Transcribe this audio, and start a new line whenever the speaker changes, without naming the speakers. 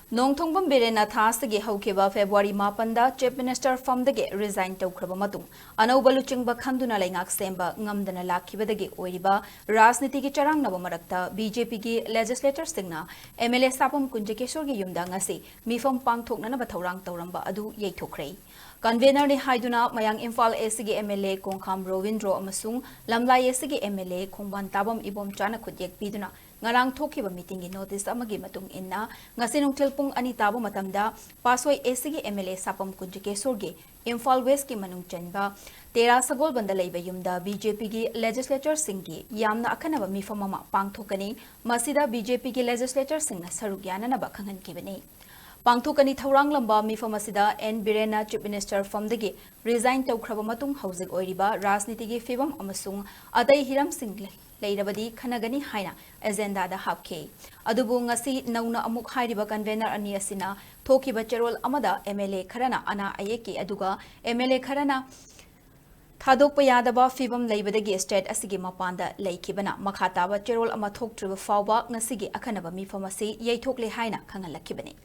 Nongthongbam Birena Thastage Hokeba February Mapanda, Chief Minister from the Gate resigned to Krabamatum. Anobaluchingba Kanduna Langak Semba, Ngamdana Lakibadagi Oiba, Rasnitiki Charang Navamarakta, BJP legislator Singna, MLA Sapam Kunjakeshorgi Yumdangasi, Meefam Pang Toknana Batorang Toramba Adu Yeithokkhare. Convener ni Haiduna, Mayang Imphal SG MLA Kongkham Rovindro Amasung, Lamlai SG MLA Kongban Tabam Ibom Chana Kudyak Biduna. Ngarang thokiba meeting gi notice amagi matung inna ngasi nungthil pung ani tabo matamda pasoi SG MLA sapam kunjikesor Imphal West ki manung chanba tera sagol banda leiba yumda BJP gi legislature singgi yamna akhanaba Meefam ama pangthokani masida BJP gi legislature singna saruk yanana ba khangan kibani Pangthokani Thaurang lamba Meefam asida N Birena Chief Minister from the resign tawkhraba matung hauzik oiriba rajniti gi fibam amasung adai hiram sing Laidabadi Kanagani Haina, Agenda the Hapke. Adubu ngasi nauna amuk hairiba convener aniasina, Toki Bacherol Amada, MLA Karana, Ana Ayeki Aduga, MLA Karana Thadok Payadaba, Fibam Labadagi State Asigima Panda, Laikibana, Makata Bacherol Amatok Triba Fauba, Nasigi Akhannaba Meefam Yeithokkhare Haina, Kangalakibani.